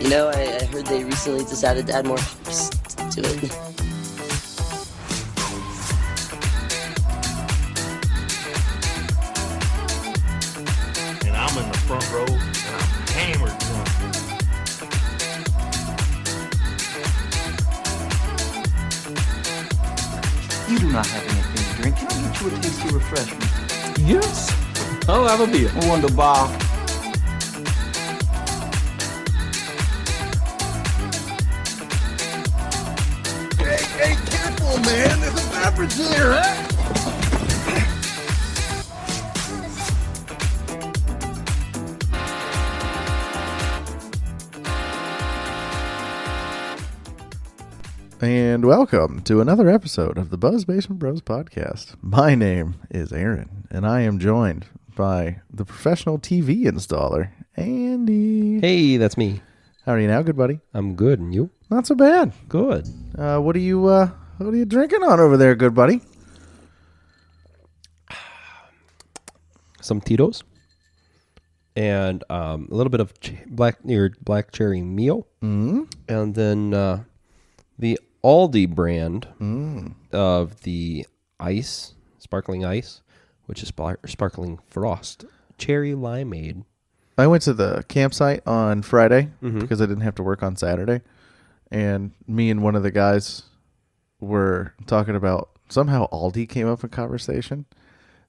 You know, I heard they recently decided to add more hops to it. And I'm in the front row, and I'm hammered drunk. You do not have anything to drink. Can I get you a tasty refreshment? Yes. I'll have a beer. Wunderbar. Hey, careful, man. There's a beverage here, huh? And welcome to another episode of the Buzz Basement Bros podcast. My name is Aaron, and I am joined by the professional TV installer, Andy. Hey, that's me. How are you now, good buddy? I'm good, and you? Not so bad. Good. What are you drinking on over there, good buddy? Some Tito's and a little bit of black cherry Mio, and then the Aldi brand of the ice, sparkling ice, which is sparkling frost, cherry limeade. I went to the campsite on Friday because I didn't have to work on Saturday, and me and one of the guys were talking about somehow Aldi came up in conversation,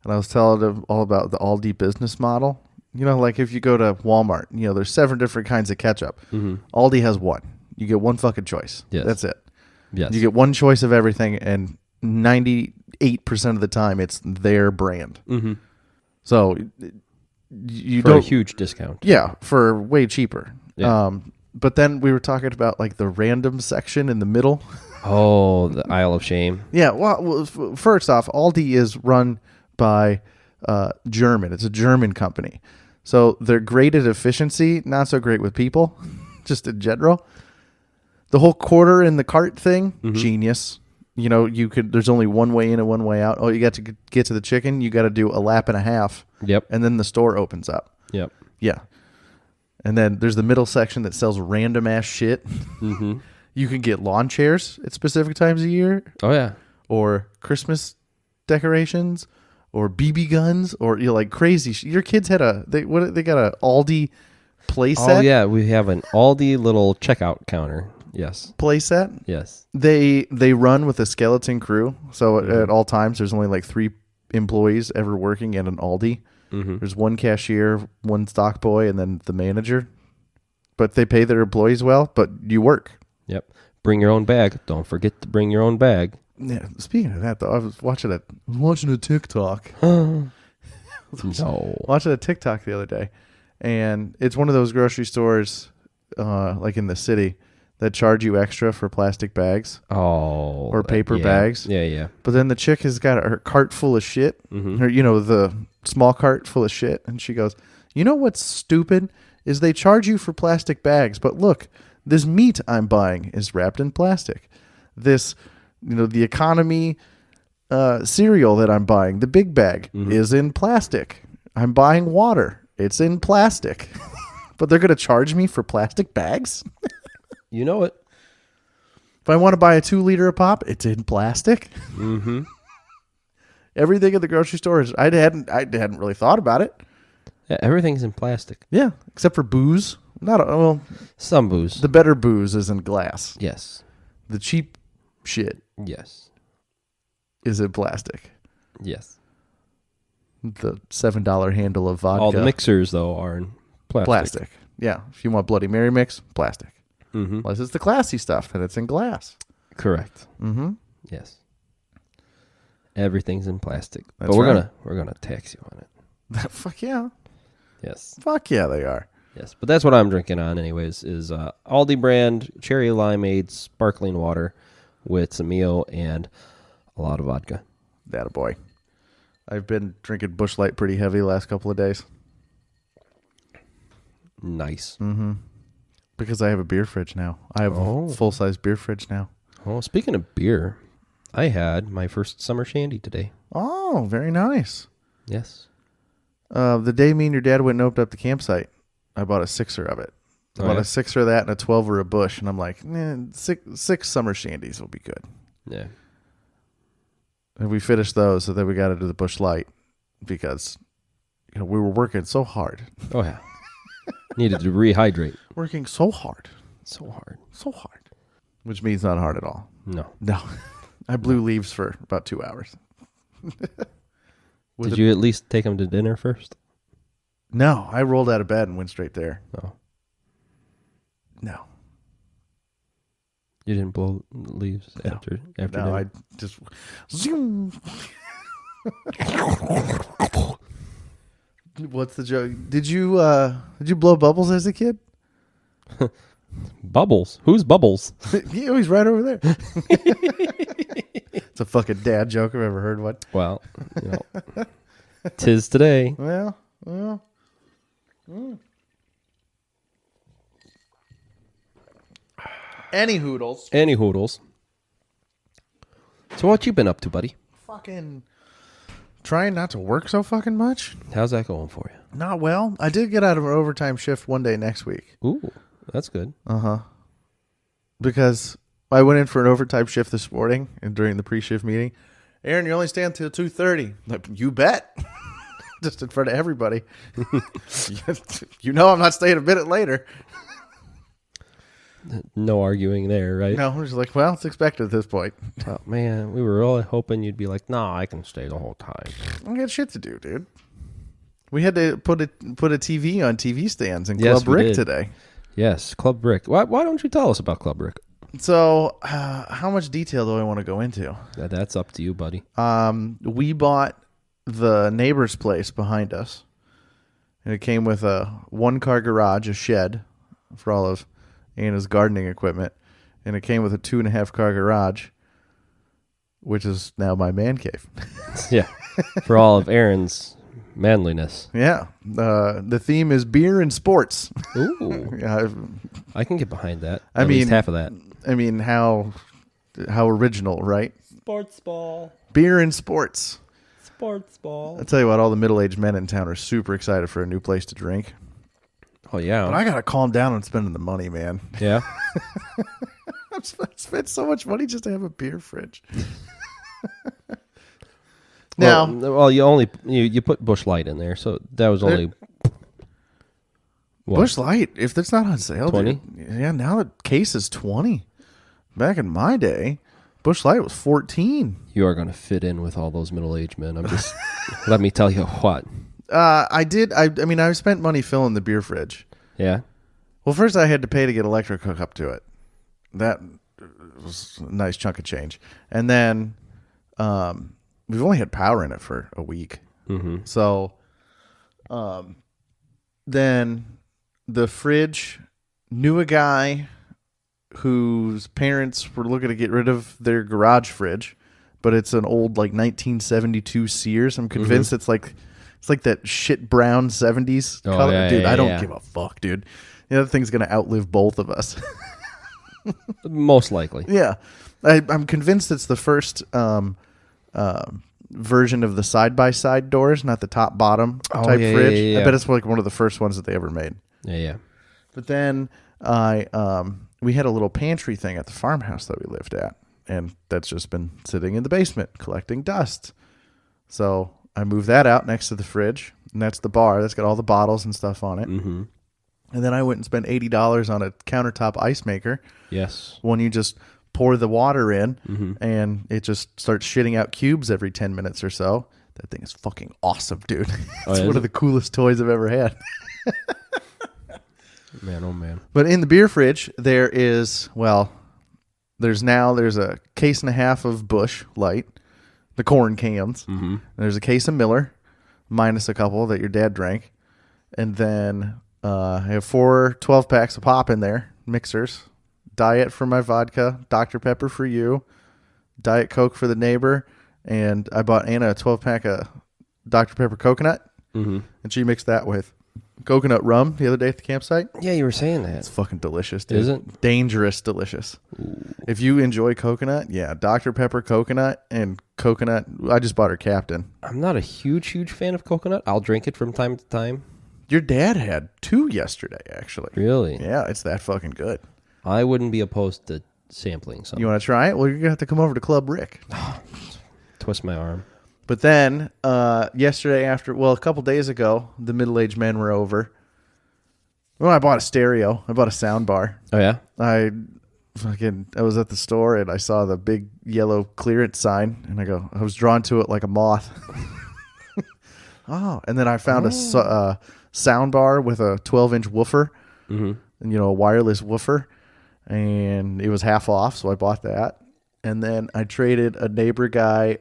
and I was telling him all about the Aldi business model. You know, like if you go to Walmart, you know, there's 7 different kinds of ketchup. Aldi has one. You get one fucking choice. Yes. That's it. Yes. You get one choice of everything, and 98% of the time it's their brand. So you For don't a huge discount. yeah, for way cheaper. Yeah. But then we were talking about like the random section in the middle. Oh, the Isle of Shame. Yeah, well, first off, Aldi is run by German. It's a German company. So they're great at efficiency, not so great with people, just in general. The whole quarter in the cart thing, genius. You know, there's only one way in and one way out. Oh, you got to get to the chicken, you got to do a lap and a half. Yep. And then the store opens up. Yep. Yeah. And then there's the middle section that sells random ass shit. You can get lawn chairs at specific times of year, Oh, yeah. or Christmas decorations, or BB guns, or like crazy. Your kids had they got a Aldi play set. Oh, yeah. We have an Aldi little checkout counter. Yes. Play set. Yes. They run with a skeleton crew. So at all times, there's only like 3 employees ever working at an Aldi. There's one cashier, one stock boy, and then the manager. But they pay their employees well, but you work. Yep. Bring your own bag. Don't forget to bring your own bag. Yeah. Speaking of that, though, I was watching a TikTok. No. Watching a TikTok the other day, and it's one of those grocery stores, like in the city, that charge you extra for plastic bags. Oh. Or paper yeah. bags. Yeah, yeah. But then the chick has got her cart full of shit, her, you know, the small cart full of shit, and she goes, "You know what's stupid is they charge you for plastic bags, but look, this meat I'm buying is wrapped in plastic. This, you know, the economy cereal that I'm buying, the big bag, is in plastic. I'm buying water, it's in plastic, but they're gonna charge me for plastic bags." You know it. If I want to buy a 2-liter of pop, it's in plastic. Everything at the grocery store is. I hadn't really thought about it. Yeah, everything's in plastic. Yeah, except for booze. Some booze. The better booze is in glass. Yes. The cheap shit Yes. is in plastic. Yes. The $7 handle of vodka. All the mixers though are in plastic. Yeah, if you want Bloody Mary mix, plastic. Mm-hmm. Unless it's the classy stuff, then it's in glass. Correct. Mm-hmm. Yes. Everything's in plastic. That's but we're right. gonna tax you on it. Fuck yeah. Yes. Fuck yeah, they are. Yes. But that's what I'm drinking on anyways, is Aldi brand cherry limeade sparkling water with some Mio and a lot of vodka. That a boy. I've been drinking Busch Light pretty heavy the last couple of days. Nice. Mm-hmm. Because I have a beer fridge now. I have a full-size beer fridge now. Oh, speaking of beer, I had my first summer shandy today. Oh, very nice. Yes. The day me and your dad went and opened up the campsite, I bought a 6er of it. I bought a 6er of that and a 12er of Bush, and I'm like, six summer shandies will be good. Yeah. And we finished those, so then we got into the Bush Light because we were working so hard. Oh yeah. Needed to rehydrate. Working so hard. So hard. So hard. Which means not hard at all. No. No. I blew leaves for about 2 hours. Did you at least take them to dinner first? No, I rolled out of bed and went straight there. Oh. No. You didn't blow leaves after No, dinner? I just... Zoom. What's the joke? Did you blow bubbles as a kid? Bubbles? Who's Bubbles? He's right over there. It's a fucking dad joke I've ever heard one. Well, tis today. Well. Any hoodles. So what you been up to, buddy? Fucking trying not to work so fucking much. How's that going for you? Not well. I did get out of an overtime shift one day next week. Ooh, that's good. Because I went in for an overtime shift this morning and during the pre-shift meeting. Aaron, you're only staying till 2:30. Like, you bet. Just in front of everybody. I'm not staying a minute later. No arguing there, right? No, we're just like, well, it's expected at this point. Oh, man, we were really hoping you'd be like, no, I can stay the whole time. I got shit to do, dude. We had to put a TV on TV stands in Yes, Club we Rick did. today. Yes, Club Brick. Why don't you tell us about Club Brick? So, how much detail do I want to go into? That's up to you, buddy. We bought the neighbor's place behind us, and it came with a 1-car garage, a shed for all of Anna's gardening equipment, and it came with a 2.5-car garage, which is now my man cave. Yeah, for all of Aaron's manliness. Yeah, the theme is beer and sports. Ooh, Yeah, I can get behind that. I At mean, least half of that. I mean, how original, right? Sports ball. Beer and sports. Sports ball. I'll tell you what, all the middle-aged men in town are super excited for a new place to drink. Oh, yeah. But I got to calm down on spending the money, man. Yeah. I've spent so much money just to have a beer fridge. Now, well, you put Bush Light in there, so that was only what? Bush Light, if it's not on sale, 20? dude, yeah, now the case is 20. Back in my day, Bush Light was 14. You are going to fit in with all those middle-aged men. I'm just let me tell you what. I mean, I spent money filling the beer fridge. Yeah. Well, first I had to pay to get electric hookup to it. That was a nice chunk of change. And then we've only had power in it for a week. Mm-hmm. So then the fridge knew a guy whose parents were looking to get rid of their garage fridge, but it's an old like 1972 Sears. I'm convinced it's like that shit brown 70s color. Yeah, dude, yeah, I don't yeah. give a fuck, dude. The other thing's going to outlive both of us. Most likely. Yeah. I'm convinced it's the first version of the side-by-side doors, not the top-bottom type yeah, fridge. yeah. I bet it's like one of the first ones that they ever made. Yeah. But then we had a little pantry thing at the farmhouse that we lived at, and that's just been sitting in the basement collecting dust. So I moved that out next to the fridge, and that's the bar. That's got all the bottles and stuff on it. Mm-hmm. And then I went and spent $80 on a countertop ice maker. Yes. When you just pour the water in, Mm-hmm. and it just starts shitting out cubes every 10 minutes or so. That thing is fucking awesome, dude. It's one of the coolest toys I've ever had. Man, oh man. But in the beer fridge, there's a case and a half of Bush Light, the corn cans. Mm-hmm. There's a case of Miller, minus a couple that your dad drank. And then I have 4 12-packs of pop in there, mixers. Diet for my vodka, Dr. Pepper for you, Diet Coke for the neighbor, and I bought Anna a 12-pack of Dr. Pepper coconut, and she mixed that with coconut rum the other day at the campsite. Yeah, you were saying that. It's fucking delicious, dude. Is it? Dangerous delicious. Ooh. If you enjoy coconut, yeah, Dr. Pepper coconut and coconut. I just bought her Captain. I'm not a huge fan of coconut. I'll drink it from time to time. Your dad had 2 yesterday, actually. Really? Yeah, it's that fucking good. I wouldn't be opposed to sampling some. You want to try it? Well, you're going to have to come over to Club Rick. Twist my arm. But then, yesterday a couple days ago, the middle-aged men were over. Well, I bought a stereo. I bought a sound bar. Oh, yeah? I was at the store and I saw the big yellow clearance sign and I was drawn to it like a moth. Oh, and then I found a sound bar with a 12-inch woofer, and a wireless woofer, and it was half off, so I bought that. And then I traded a neighbor guy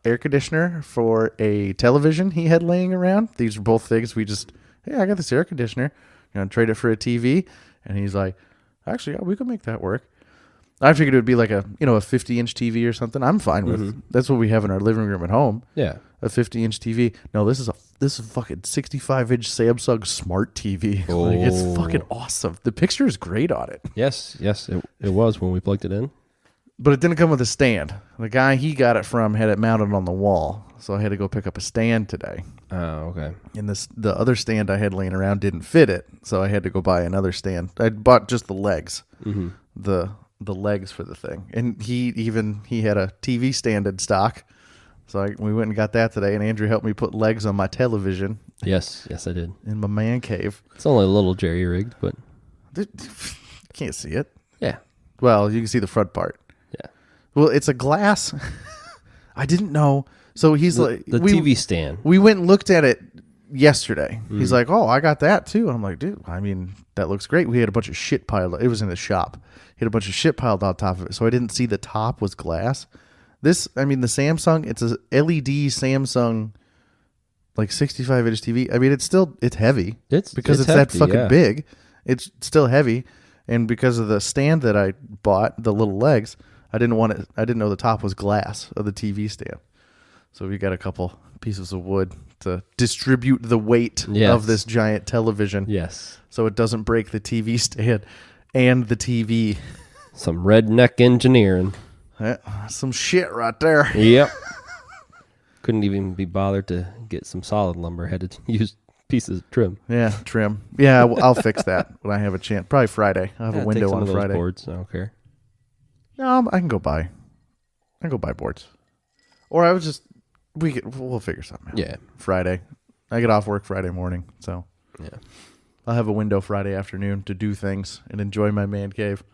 air conditioner for a television he had laying around. These are both things hey, I got this air conditioner. Trade it for a TV, and he's like, actually, yeah, we could make that work. I figured it would be like a 50-inch TV or something. I'm fine with. That's what we have in our living room at home. Yeah, a 50-inch TV. No, this is a fucking 65-inch Samsung Smart TV. Oh. Like, it's fucking awesome. The picture is great on it. Yes, it was when we plugged it in. But it didn't come with a stand. The guy he got it from had it mounted on the wall, so I had to go pick up a stand today. Oh, okay. And the other stand I had laying around didn't fit it, so I had to go buy another stand. I bought just the legs, the legs for the thing, and he had a TV stand in stock, so we went and got that today. And Andrew helped me put legs on my television. Yes, I did. In my man cave. It's only a little jerry rigged, but can't see it. Yeah. Well, you can see the front part. Yeah. Well, it's a glass. I didn't know. So he's the TV stand. We went and looked at it yesterday. He's like, "Oh, I got that too." And I'm like, "Dude, I mean, that looks great." We had a bunch of shit piled. It was in the shop. He had a bunch of shit piled on top of it, so I didn't see the top was glass. The Samsung, it's a LED Samsung, like 65-inch TV. I mean, it's heavy. It's heavy, that fucking big. It's still heavy, and because of the stand that I bought, the little legs, I didn't know the top was glass of the TV stand. So we got a couple pieces of wood to distribute the weight of this giant television. Yes. So it doesn't break the TV stand and the TV. Some redneck engineering. Some shit right there. Yep. Couldn't even be bothered to get some solid lumber. Had to use pieces of trim. Yeah, trim. Yeah, I'll fix that when I have a chance. Probably Friday. I have a window on Friday. Those boards. I don't care. No, I can go buy. Boards. Or we'll figure something out. Yeah. Friday. I get off work Friday morning, so yeah. I'll have a window Friday afternoon to do things and enjoy my man cave.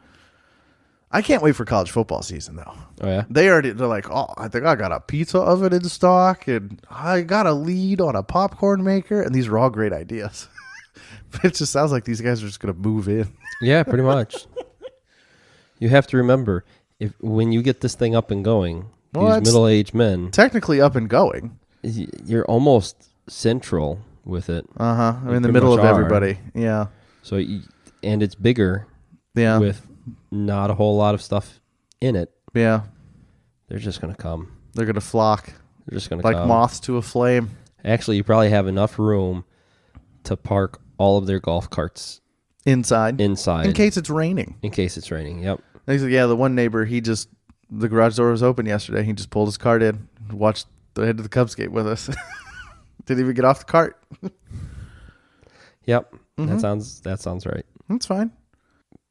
I can't wait for college football season, though. Oh, yeah? They're like, oh, I think I got a pizza oven in stock, and I got a lead on a popcorn maker, and these are all great ideas. But it just sounds like these guys are just going to move in. Yeah, pretty much. You have to remember, when you get this thing up and going, these middle-aged men... Technically up and going. You're almost central with it. Uh-huh. I'm in the middle of everybody. Yeah. So, and it's bigger. Yeah. With not a whole lot of stuff in it. Yeah. They're just going to come. They're going to flock. They're just going to come. Like moths to a flame. Actually, you probably have enough room to park all of their golf carts. Inside. In case it's raining. Yep. Yeah, the one neighbor, the garage door was open yesterday. He just pulled his cart in, watched the head of the Cubs game with us. Didn't even get off the cart. Yep. Mm-hmm. That sounds right. That's fine.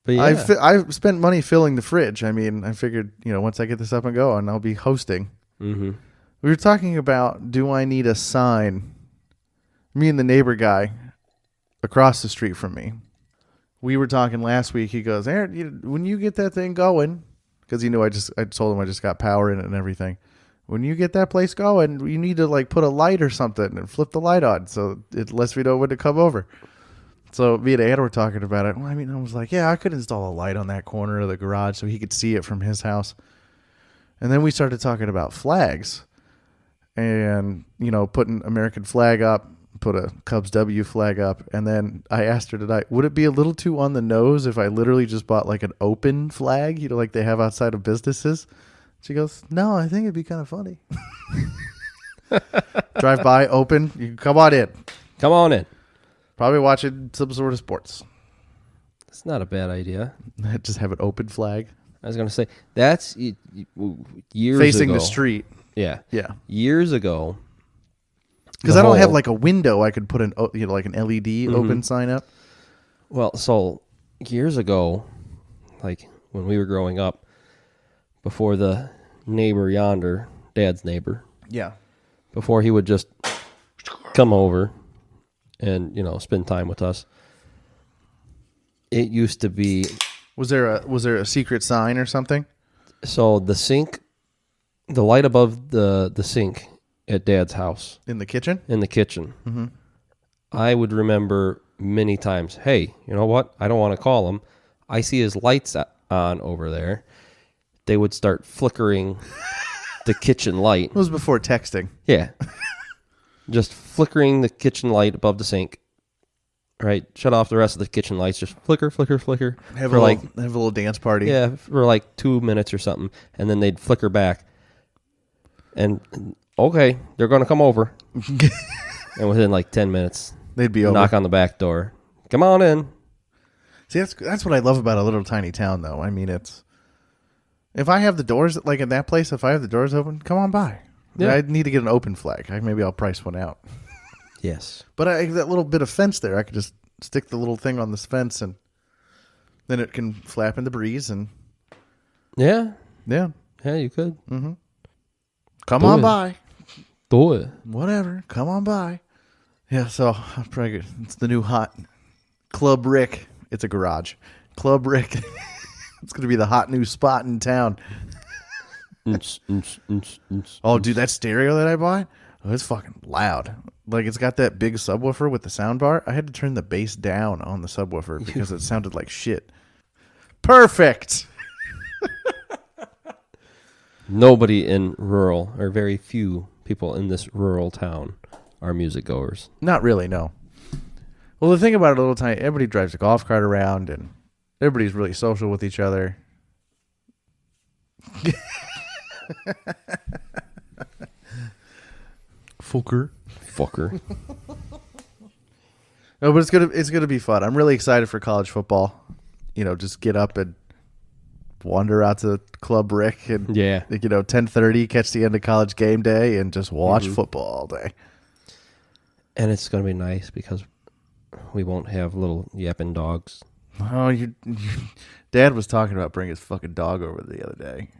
But yeah. I've spent money filling the fridge. I mean, I figured, once I get this up and going, I'll be hosting. Mm-hmm. We were talking about, do I need a sign? Me and the neighbor guy across the street from me. We were talking last week. He goes, Aaron, when you get that thing going, because he knew I told him I just got power in it and everything. When you get that place going, you need to put a light or something and flip the light on so it lets me know when to come over. So me and Ann were talking about it. Well, I was like, yeah, I could install a light on that corner of the garage so he could see it from his house. And then we started talking about flags and, putting American flag up, put a Cubs W flag up. And then I asked her tonight, would it be a little too on the nose if I literally just bought an open flag, like they have outside of businesses? She goes, no, I think it'd be kind of funny. Drive by, open, you can come on in. Come on in. Probably watching some sort of sports. It's not a bad idea. Just have an open flag. I was going to say, that's years Facing ago. the street. Yeah. Yeah. Years ago, Because I don't have like a window I could put like an LED open sign up. Well, so years ago, like when we were growing up, before the neighbor yonder, Dad's neighbor, Yeah. before he would just come over and, spend time with us, it used to be... Was there a secret sign or something? So the sink, the light above the sink at Dad's house. In the kitchen? In the kitchen. Mm-hmm. I would remember many times, hey, you know what? I don't want to call him. I see his lights on over there. They would start flickering the kitchen light. It was before texting. Yeah. Just flickering the kitchen light above the sink. Right? Shut off the rest of the kitchen lights. Just flicker, flicker, flicker. Have a little dance party. Yeah, for like 2 minutes or something. And then they'd flicker back. And, okay, they're going to come over. And within like 10 minutes, they'd be over. Knock on the back door. Come on in. See, that's what I love about a little tiny town, though. I mean, if I have the doors, like in that place, if I have the doors open, come on by. Yeah. I need to get an open flag. Maybe I'll price one out. Yes. But that little bit of fence there, I could just stick the little thing on this fence, and then it can flap in the breeze. And yeah, you could. Mm-hmm. Come on by. Do it. Whatever. Come on by. Yeah. So I'm probably it's the new hot Club Rick. It's a garage. Club Rick. It's going to be the hot new spot in town. Oh, dude, that stereo that I bought, it's fucking loud. Like, it's got that big subwoofer with the sound bar. I had to turn the bass down on the subwoofer because it sounded like shit. Perfect. Nobody in rural, or very few people in this rural town, are music goers. Not really, no. Well, the thing about it, a little tiny, everybody drives a golf cart around, and everybody's really social with each other. Fucker. No, but it's gonna be fun. I'm really excited for college football. Just get up and wander out to Club Rick and 10:30, catch the end of college game day, and just watch football all day. And it's gonna be nice because we won't have little yapping dogs. Oh, your Dad was talking about bringing his fucking dog over the other day,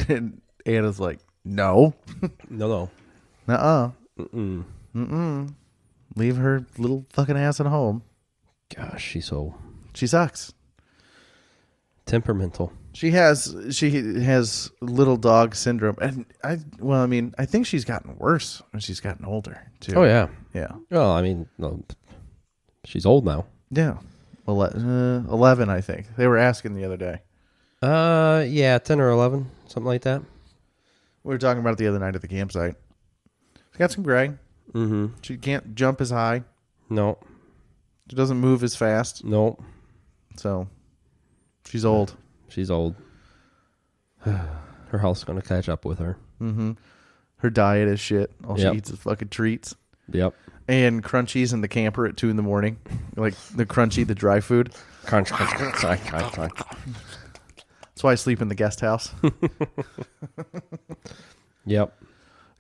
and Anna's like, "No, no, nuh-uh, leave her little fucking ass at home." Gosh, she sucks. Temperamental. She has little dog syndrome, and I think she's gotten worse when she's gotten older too. Oh yeah. Well, no, she's old now. Yeah. 11, I think. They were asking the other day. 10 or 11, something like that. We were talking about it the other night at the campsite. She's got some gray. Mm-hmm. She can't jump as high. No. She doesn't move as fast. No. So, she's old. She's old. Her health's going to catch up with her. Mm-hmm. Her diet is shit. All she Yep. eats is fucking treats. Yep. And crunchies in the camper at 2 a.m. Like the crunchy, the dry food. Crunch. Sorry. That's why I sleep in the guest house. Yep.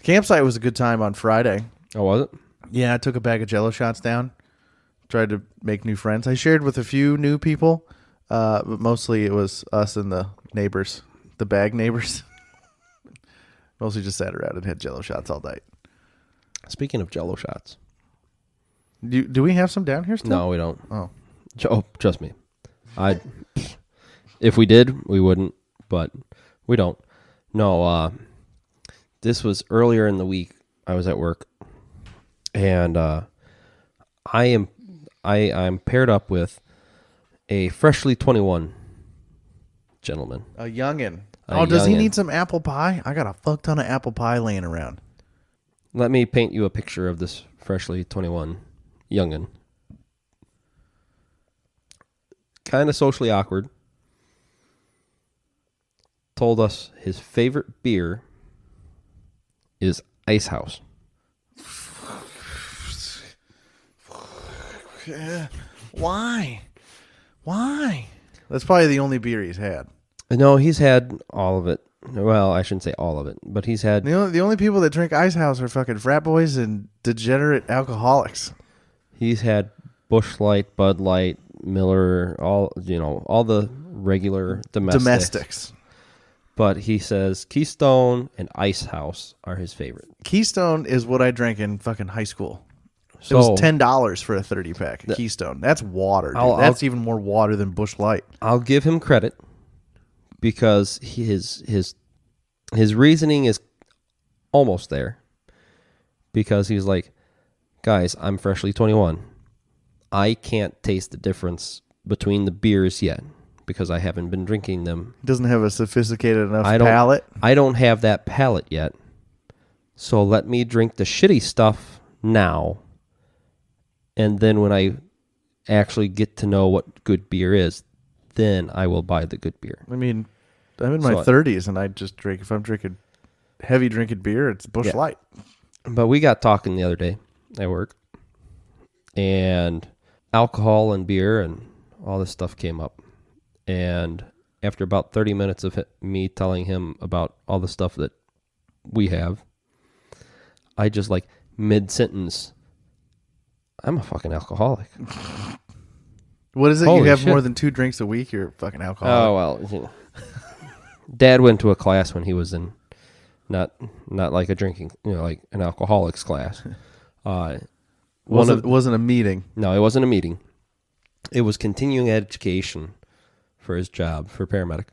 Campsite was a good time on Friday. Oh, was it? Yeah, I took a bag of Jello shots down. Tried to make new friends. I shared with a few new people, but mostly it was us and the neighbors, the bag neighbors. Mostly just sat around and had Jello shots all night. Speaking of Jello shots. Do we have some down here still? No, we don't. Oh, trust me. If we did, we wouldn't, but we don't. No, this was earlier in the week. I was at work, and I'm paired up with a freshly 21 gentleman. a youngin'. Does he need some apple pie? I got a fuck ton of apple pie laying around. Let me paint you a picture of this freshly 21 youngin'. Kind of socially awkward. Told us his favorite beer is Ice House. Why? That's probably the only beer he's had. No, he's had all of it. Well, I shouldn't say all of it, but he's had. The only people that drink Ice House are fucking frat boys and degenerate alcoholics. He's had Busch Light, Bud Light, Miller, all the regular domestics. But he says Keystone and Ice House are his favorite. Keystone is what I drank in fucking high school. So, it was $10 for a 30-pack of Keystone. That's water, dude. That's even more water than Busch Light. I'll give him credit because his reasoning is almost there. Because he's like, guys, I'm freshly 21. I can't taste the difference between the beers yet because I haven't been drinking them. He doesn't have a sophisticated enough palate. I don't have that palate yet. So let me drink the shitty stuff now. And then when I actually get to know what good beer is, then I will buy the good beer. I mean, I'm in my 30s, and I just drink. If I'm drinking heavy drinking beer, it's Busch Light. But we got talking the other day at work, and alcohol and beer and all this stuff came up. And after about 30 minutes of me telling him about all the stuff that we have, I just like mid-sentence, I'm a fucking alcoholic. What is it? Holy you have shit. more than 2 drinks a week? You're a fucking alcoholic. Oh, well. Dad went to a class when he was in, not like a drinking, like an alcoholics class. Wasn't a meeting. No, it wasn't a meeting. It was continuing education for his job, for paramedic.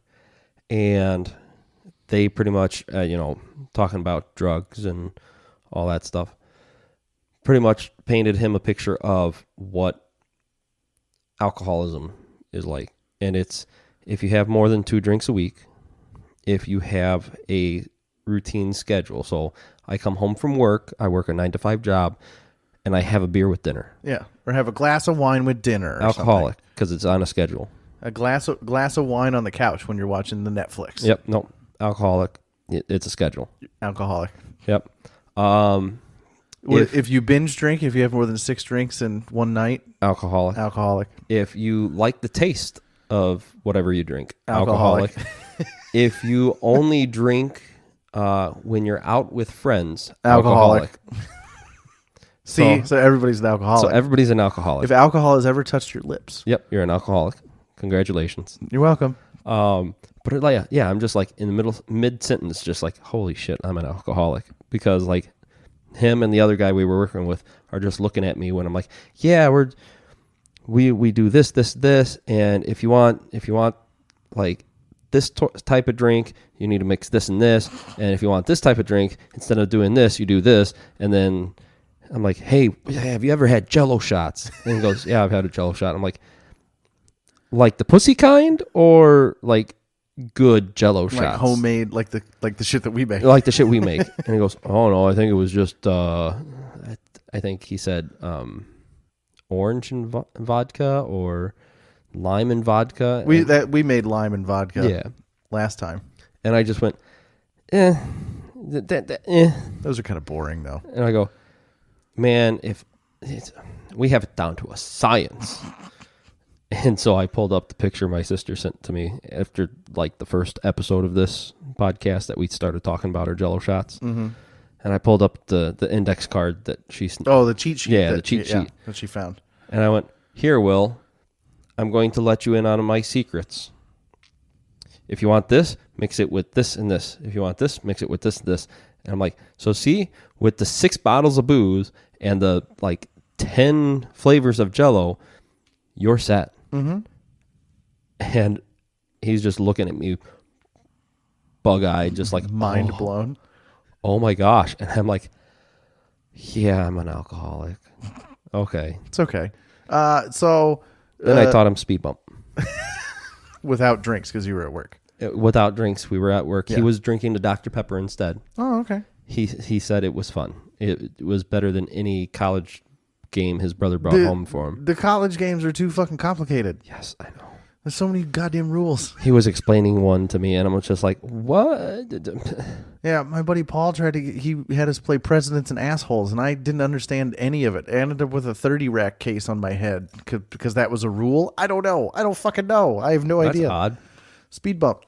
And they pretty much, talking about drugs and all that stuff, pretty much painted him a picture of what alcoholism is like. And it's if you have more than 2 drinks a week, if you have a routine schedule. So I come home from work, I work a 9-to-5 job, and I have a beer with dinner. Yeah, or have a glass of wine with dinner. Or alcoholic, because it's on a schedule. A glass of wine on the couch when you're watching the Netflix. Yep, no, alcoholic. It's a schedule. Alcoholic. Yep. If you binge drink, if you have more than 6 drinks in one night, alcoholic. Alcoholic. If you like the taste of whatever you drink, Alcoholic. If you only drink when you're out with friends, Alcoholic. alcoholic. See, so everybody's an alcoholic. So everybody's an alcoholic. If alcohol has ever touched your lips. Yep, you're an alcoholic. Congratulations. You're welcome. But I'm just like in the mid sentence, just like, holy shit, I'm an alcoholic. Because like him and the other guy we were working with are just looking at me when I'm like, yeah, we do this, and if you want like this type of drink, you need to mix this and this, and if you want this type of drink, instead of doing this, you do this, and then I'm like, hey, have you ever had Jello shots? And he goes, yeah, I've had a Jello shot. I'm like the pussy kind, or like good Jello shots, like homemade, like the shit that we make, like the shit we make. And he goes, oh no, I think it was just I think he said orange and vodka or lime and vodka. We made lime and vodka. Yeah, last time. And I just went, Those are kind of boring though. And I go, man, we have it down to a science. And so I pulled up the picture my sister sent to me after like the first episode of this podcast that we started talking about our Jello shots. Mm-hmm. And I pulled up the index card that she... Oh, the cheat sheet. Yeah, the cheat sheet. That she found. And I went, here, Will, I'm going to let you in on my secrets. If you want this, mix it with this and this. If you want this, mix it with this and this. And I'm like, so see, with the 6 bottles of booze and the like 10 flavors of Jello, you're set. Mm-hmm. And he's just looking at me bug-eyed, just like mind blown. Oh my gosh. And I'm like, yeah, I'm an alcoholic. Okay. It's okay. So then I taught him speed bump. Without drinks, because you were at work. Without drinks, we were at work. Yeah. He was drinking the Dr. Pepper instead. Oh, okay. He said it was fun. It was better than any college game his brother brought home for him. The college games are too fucking complicated. Yes, I know. There's so many goddamn rules. He was explaining one to me, and I was just like, what? Yeah, my buddy Paul he had us play Presidents and Assholes, and I didn't understand any of it. I ended up with a 30-rack case on my head because that was a rule. I don't know. I don't fucking know. I have no idea. That's odd. Speed bump.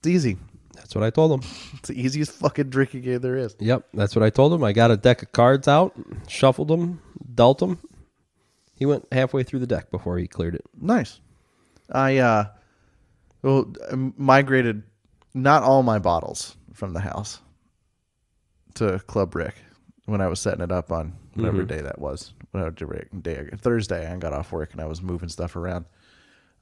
It's easy. That's what I told him. It's the easiest fucking drinking game there is. Yep, that's what I told him. I got a deck of cards out, shuffled them, dealt them. He went halfway through the deck before he cleared it. Nice. I migrated not all my bottles from the house to Club Rick when I was setting it up on whatever day that was. Thursday, I got off work and I was moving stuff around.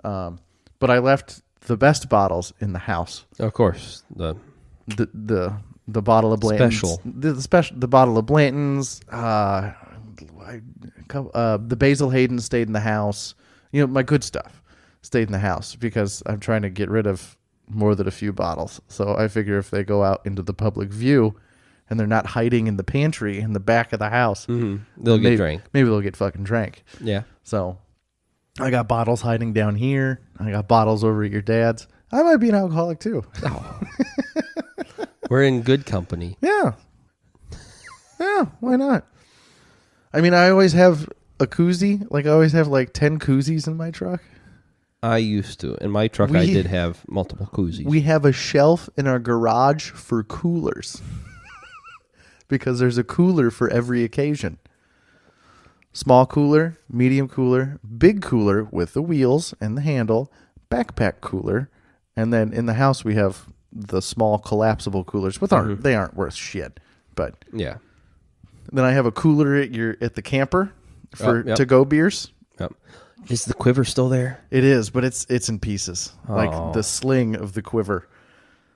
But I left the best bottles in the house. Of course, the bottle of Blanton's, special, the bottle of Blanton's. The Basil Hayden stayed in the house. You know, my good stuff stayed in the house because I'm trying to get rid of more than a few bottles. So I figure if they go out into the public view and they're not hiding in the pantry in the back of the house, they'll get drank. Maybe they'll get fucking drank. Yeah. So I got bottles hiding down here. I got bottles over at your dad's. I might be an alcoholic too. Oh. We're in good company. Yeah. Yeah, why not? I mean, I always have a koozie. Like, I always have like 10 koozies in my truck. I used to. In my truck, I did have multiple koozies. We have a shelf in our garage for coolers. Because there's a cooler for every occasion. Small cooler, medium cooler, big cooler with the wheels and the handle, backpack cooler, and then in the house we have the small collapsible coolers. They aren't worth shit, but yeah. Then I have a cooler at the camper for to-go beers. Yep. Is the quiver still there? It is, but it's in pieces, like the sling of the quiver.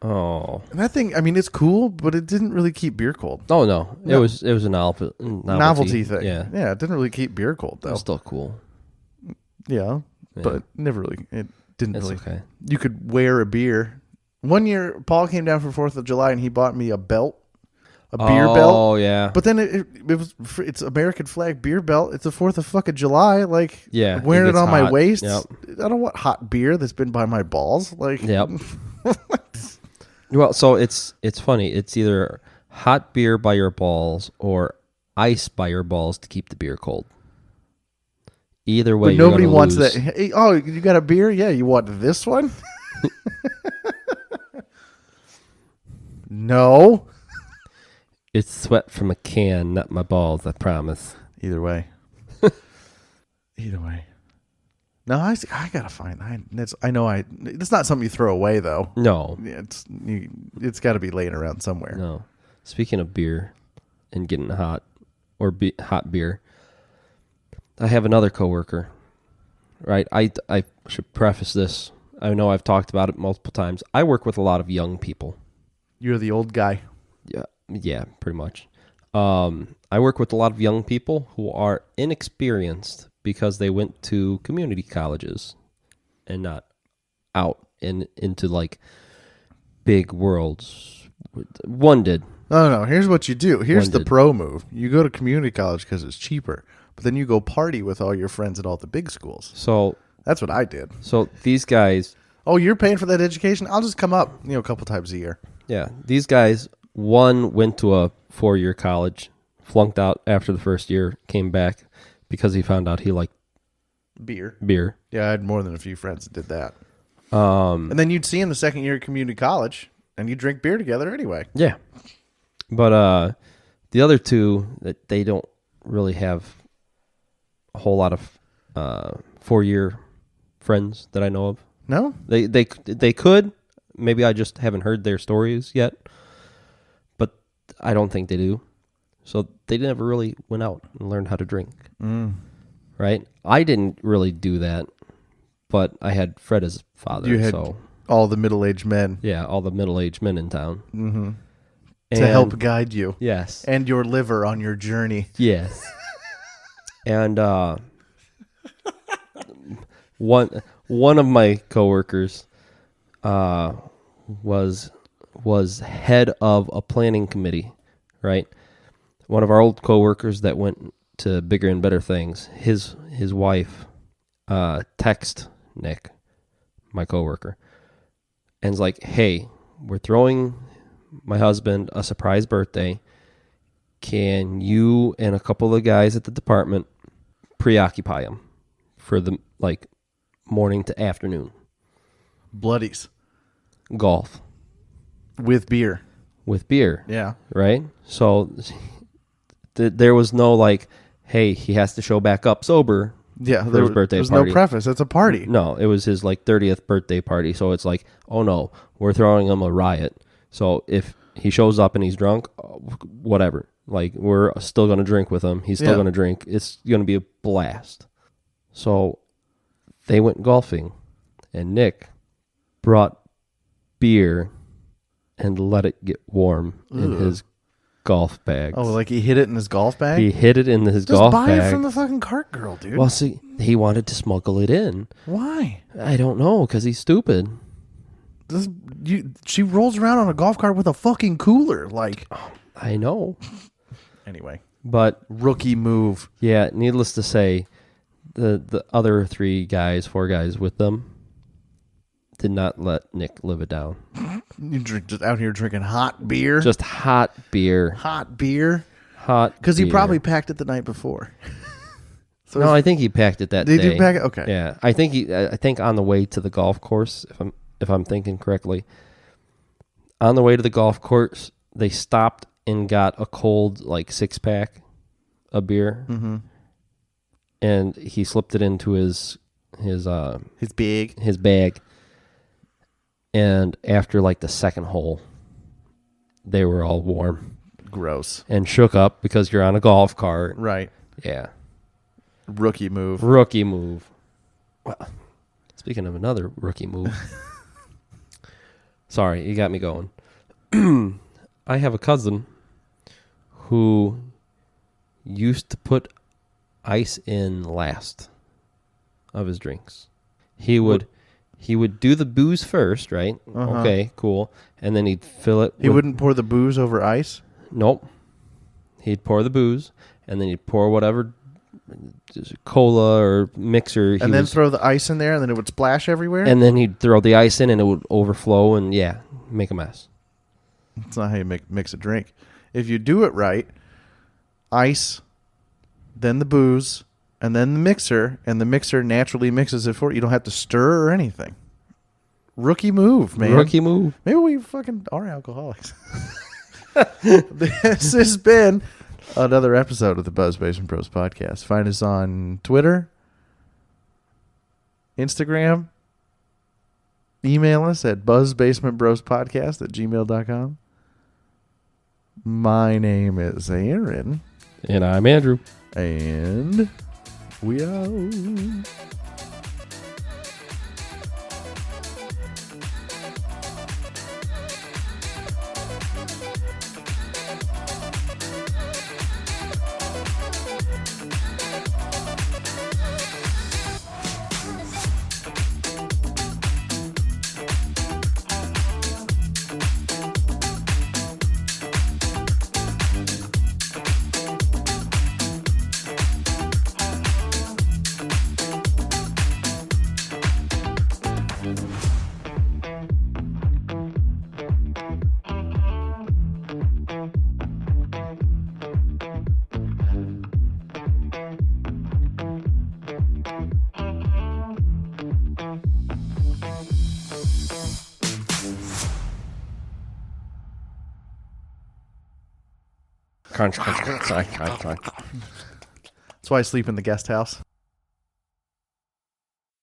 Oh, and that thing! I mean, it's cool, but it didn't really keep beer cold. Oh no, it was a novelty thing. Yeah, it didn't really keep beer cold though. It's still cool. Yeah, but never really. It didn't it's really. Okay. You could wear a beer. One year, Paul came down for 4th of July and he bought me a belt, a beer belt. Oh yeah. But then it's American flag beer belt. It's the 4th of fucking July. Like, wearing it on my waist. Yep. I don't want hot beer that's been by my balls. Like, yep. Well, so it's funny. It's either hot beer by your balls or ice by your balls to keep the beer cold. Either way, but nobody wants that. Hey, oh, you got a beer? Yeah, you want this one? No. It's sweat from a can, not my balls, I promise. Either way. No, I gotta find. It's not something you throw away though. No, it's got to be laying around somewhere. No. Speaking of beer and getting hot or hot beer, I have another coworker. Right, I should preface this. I know I've talked about it multiple times. I work with a lot of young people. You're the old guy. Yeah, pretty much. I work with a lot of young people who are inexperienced because they went to community colleges and not out into like big worlds. One did. No. Here's what you do. Here's the pro move. You go to community college because it's cheaper, but then you go party with all your friends at all the big schools. So that's what I did. So these guys. Oh, you're paying for that education? I'll just come up, a couple times a year. Yeah, these guys. One went to a 4-year college, flunked out after the first year, came back because he found out he liked beer. Yeah, I had more than a few friends that did that. And then you'd see him the second year at community college, and you drink beer together anyway. Yeah. But the other two, that they don't really have a whole lot of 4-year friends that I know of. No? They could. Maybe I just haven't heard their stories yet. But I don't think they do. So they never really went out and learned how to drink. Right? I didn't really do that. But I had Fred as father. You had all the middle-aged men. Yeah, all the middle-aged men in town. Mm-hmm. To help guide you. Yes. And your liver on your journey. Yes. And one of my coworkers was head of a planning committee, right? One of our old coworkers that went to bigger and better things. His wife text Nick, my coworker, and's like, "Hey, we're throwing my husband a surprise birthday. Can you and a couple of the guys at the department preoccupy him for the morning to afternoon? Bloodies. Golf. With beer. with beer. Yeah. Right? So there was no like, hey, he has to show back up sober. Yeah, for his birthday there's party. no preface. It's a party. No, it was his like 30th birthday party. So it's like, oh no, we're throwing him a riot. So if he shows up and he's drunk, whatever. Like, we're still going to drink with him. He's still going to drink. It's going to be a blast. So they went golfing, and Nick brought beer and let it get warm in his golf bag. Oh, like he hid it in his golf bag? He hid it in his Just golf buy bag. it from the fucking cart girl, dude. Well, see, he wanted to smuggle it in. Why? I don't know, because he's stupid. She rolls around on a golf cart with a fucking cooler. Like, I know. anyway, But rookie move. yeah, needless to say, the other four guys with them did not let Nick live it down. You drink just out here drinking hot beer. Just hot beer. hot beer. Hot Because he beer. probably packed it the night before. So No, I think he packed it that Did day. you pack it? Okay. Yeah, I think on the way to the golf course, if I'm thinking correctly, on the way to the golf course, they stopped and got a cold like 6-pack of beer, and he slipped it into his bag. And after like the second hole, they were all warm Gross. and shook up because you're on a golf cart. Right. Yeah. Rookie move. Rookie move. Well, speaking of another rookie move. Sorry, you got me going. I have a cousin who used to put ice in last of his drinks. He would do the booze first, right? Okay, cool. And then he'd fill it. He wouldn't pour the booze over ice? Nope. He'd pour the booze, and then he'd pour whatever cola or mixer. And then throw the ice in there, and then it would splash everywhere? And then he'd throw the ice in, and it would overflow, and yeah, make a mess. That's not how you mix a drink. If you do it right, ice, then the booze, and then the mixer, and the mixer naturally mixes it for you. You don't have to stir or anything. Rookie move, man. Rookie move. Maybe we fucking are alcoholics. This has been another episode of the Buzz Basement Bros podcast. Find us on Twitter, Instagram. Email us at buzzbasementbrospodcast@gmail.com. My name is Aaron. And I'm Andrew. And we out. Crunch, crunch, crunch, crunch, crunch. That's why I sleep in the guest house.